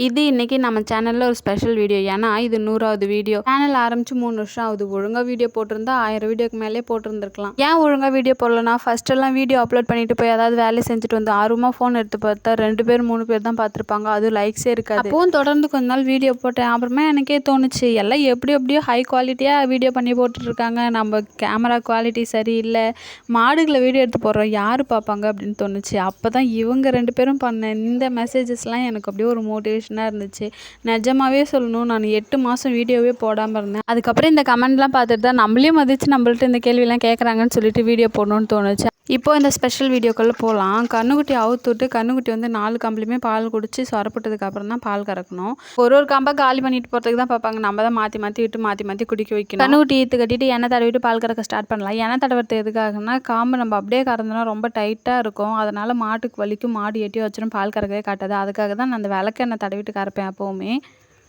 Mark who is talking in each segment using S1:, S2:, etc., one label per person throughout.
S1: இது இன்னைக்கு நம்ம சேனல்ல ஒரு ஸ்பெஷல் வீடியோ. ஏன்னா இது 100வது வீடியோ. சேனல் ஆரம்பிச்சு 3 வருஷம் ஆகுது. ஒழுங்கா வீடியோ போட்டிருந்தா 1000 வீடியோக்கு மேலே போட்டிருந்துருக்கலாம். ஏன் ஒழுங்கா வீடியோ போடலனா, ஃபர்ஸ்ட் எல்லாம் வீடியோ அப்லோட் பண்ணிட்டு போய் ஏதாவது வேலையை செஞ்சுட்டு வந்து ஆர்வமா ஃபோன் எடுத்து பார்த்தா 2 பேர் 3 பேர் தான் பார்த்துருப்பாங்க. அதுவும் லைக்ஸே இருக்காது. அப்பவும் தொடர்ந்து கொஞ்ச நாள் வீடியோ போட்டேன். அப்புறமா எனக்கே தோணுச்சு, எல்லாம் எப்படியோ ஹை குவாலிட்டியாக வீடியோ பண்ணி போட்டுட்ருக்காங்க, நம்ம கேமரா குவாலிட்டி சரியில்லை, மாடுகளை வீடியோ எடுத்து போடுறோம், யார் பார்ப்பாங்க அப்படின்னு தோணுச்சு. அப்போ தான் இவங்க 2 பேரும் பண்ண இந்த மெசேஜஸ்லாம் எனக்கு அப்படியே ஒரு மோட்டிவேஷன் இருந்துச்சு. நிஜமாவே சொல்லணும், நான் 8 மாதம் வீடியோவே போடாமல் இருந்தேன். அதுக்கப்புறம் இந்த கமெண்ட்லாம் பார்த்துட்டு தான் நம்மளையும் மதித்து நம்மள்ட்ட இந்த கேள்வியெல்லாம் கேட்குறாங்கன்னு சொல்லிட்டு வீடியோ போடணும்னு தோணுச்சு. இப்போ இந்த ஸ்பெஷல் வீடியோக்குள்ளே போகலாம். கண்ணுக்குட்டி அவுத்துட்டு கண்ணுக்குட்டி வந்து 4 காம்புலையுமே பால் குடிச்சு சொரப்பட்டதுக்கு அப்புறம் தான் பால் கறக்கணும். ஒரு காம்பாக காலி பண்ணிட்டு போகிறதுக்கு தான் பார்ப்பாங்க. நம்ம தான் மாற்றி விட்டு மாற்றி குடிக்க வைக்கணும். கண்ணுக்குட்டி ஈத்து கட்டிட்டு எண்ணெய் தடவிட்டு பால் கறக்க ஸ்டார்ட் பண்ணலாம். எண்ணெய் தடவுறது எதுக்காகனா, காம்பு நம்ம அப்படியே கறந்தோம்னா ரொம்ப டைட்டாக இருக்கும். அதனால் மாட்டுக்கு வலிக்கும், மாடு எட்டி வச்சிடும், பால் கறக்கவே காட்டாது. அதுக்காக தான் நான் அந்த விளக்கெண்ணெய் தடவிட்டு கறப்பேன் எப்போவுமே.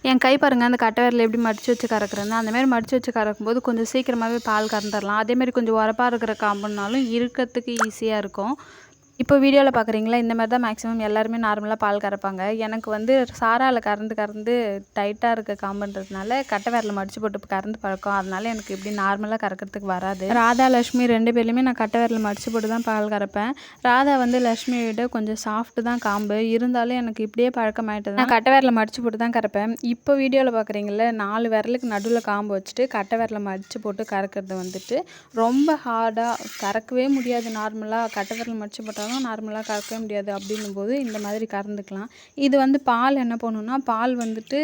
S1: என் கை பாருங்கள், அந்த கட்டை விரல் எப்படி மடித்து வச்சு கறக்குறேன்னு. அந்தமாரி மடித்து வச்சு கறக்கும்போது கொஞ்சம் சீக்கிரமாகவே பால் கறந்துடலாம். அதேமாதிரி கொஞ்சம் உரப்பாக இருக்கிற காம்புனாலும் இருக்கிறதுக்கு ஈஸியாக இருக்கும். இப்போ வீடியோவில் பார்க்குறீங்களா, இந்த மாதிரி தான் மேக்ஸிமம் எல்லாருமே நார்மலாக பால் கறப்பாங்க. எனக்கு வந்து சாராவில் கறந்து டைட்டாக இருக்க காம்புன்றதுனால கட்டை விரல மடித்து போட்டு கறந்து பழக்கம். அதனால எனக்கு இப்படி நார்மலாக கறக்கிறதுக்கு வராது. ராதா லக்ஷ்மி 2 பேர்லையுமே நான் கட்டை விரல மடித்து போட்டு தான் பால் கறப்பேன். ராதா வந்து லக்ஷ்மியை விட கொஞ்சம் சாஃப்ட்டு தான் காம்பு. இருந்தாலும் எனக்கு இப்படியே பழக்கமாயிட்டது. நான் கட்டை விரல மடித்து போட்டு தான் கறப்பேன். இப்போ வீடியோவில் பார்க்குறீங்களா, 4 விரலுக்கு நடுவில் காம்பு வச்சுட்டு கட்டை விரல மடித்து போட்டு கறக்கிறது வந்துட்டு ரொம்ப ஹார்டாக கறக்கவே முடியாது. நார்மலாக கட்டை விரல் மடித்து போட்டால் நார்மலாக கறக்கவே முடியாது. அப்படின்னும் போது இந்த மாதிரி கறந்துக்கலாம். இது வந்து பால் என்ன பண்ணுன்னா, பால் வந்துட்டு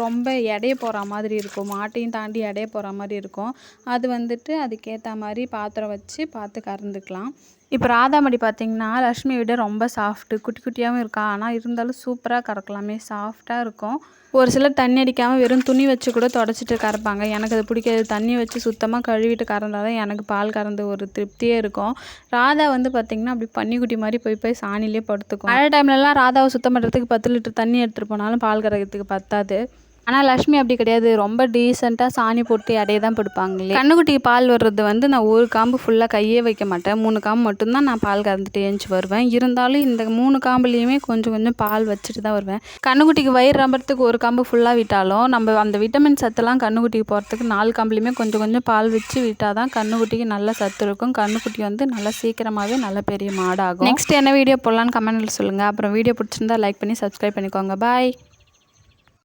S1: ரொம்ப எடைய போகிற மாதிரி இருக்கும், மாட்டையும் தாண்டி எடைய போகிற மாதிரி இருக்கும். அது வந்துட்டு அதுக்கேற்ற மாதிரி பாத்திரம் வச்சு பார்த்து கறந்துக்கலாம். இப்போ ராதாமடி பார்த்திங்கன்னா லக்ஷ்மியை விட ரொம்ப சாஃப்ட்டு, குட்டி குட்டியாகவும் இருக்கா. ஆனால் இருந்தாலும் சூப்பராக கறக்கலாமே, சாஃப்டாக இருக்கும். ஒரு சிலர் தண்ணி அடிக்காமல் வெறும் துணி வச்சு கூட தொடச்சிட்டு கறப்பாங்க. எனக்கு அது பிடிக்காது. தண்ணி வச்சு சுத்தமாக கழுவிட்டு கறந்தால் தான் எனக்கு பால் கறந்து ஒரு திருப்தியே இருக்கும். ராதா வந்து பார்த்திங்கன்னா அப்படி பன்னிக்குட்டி மாதிரி போய் சாணிலே படுத்துக்கும். மழை டைம்லலாம் ராதாவை சுத்தம் பண்ணுறதுக்கு 10 லிட்டர் தண்ணி எடுத்துகிட்டு போனாலும் பால் கறக்கிறதுக்கு பத்தாது. ஆனால் லக்ஷ்மி அப்படி கிடையாது. ரொம்ப டீசெண்டாக சாணி போட்டு எடையை தான் படுப்பாங்களே. கண்ணுக்குட்டிக்கு பால் வர்றது வந்து நான் ஒரு காம்பு ஃபுல்லாக கையே வைக்க மாட்டேன். 3 காம்பு மட்டும்தான் நான் பால் கறந்துட்டு ஏஞ்சி வருவேன். இருந்தாலும் இந்த 3 காம்புலேயுமே கொஞ்சம் பால் வச்சுட்டு தான் வருவேன். கண்ணுக்குட்டிக்கு வயிறு நம்புறதுக்கு ஒரு காம்பு ஃபுல்லாக விட்டாலும் நம்ம அந்த விட்டமின் சத்துலாம் கண்ணுக்குட்டிக்கு போகிறதுக்கு 4 காம்புலேயுமே கொஞ்சம் பால் வச்சு விட்டால் தான் கண்ணுக்குட்டிக்கு நல்ல சத்து இருக்கும். கண்ணுக்குட்டி வந்து நல்லா சீக்கிரமாகவே நல்ல பெரிய மாடாகும். நெக்ஸ்ட் என்ன வீடியோ போடலான்னு கமெண்ட்டில் சொல்லுங்கள். அப்புறம் வீடியோ பிடிச்சிருந்தா லைக் பண்ணி சப்ஸ்கிரைப் பண்ணிக்கோங்க. பாய்.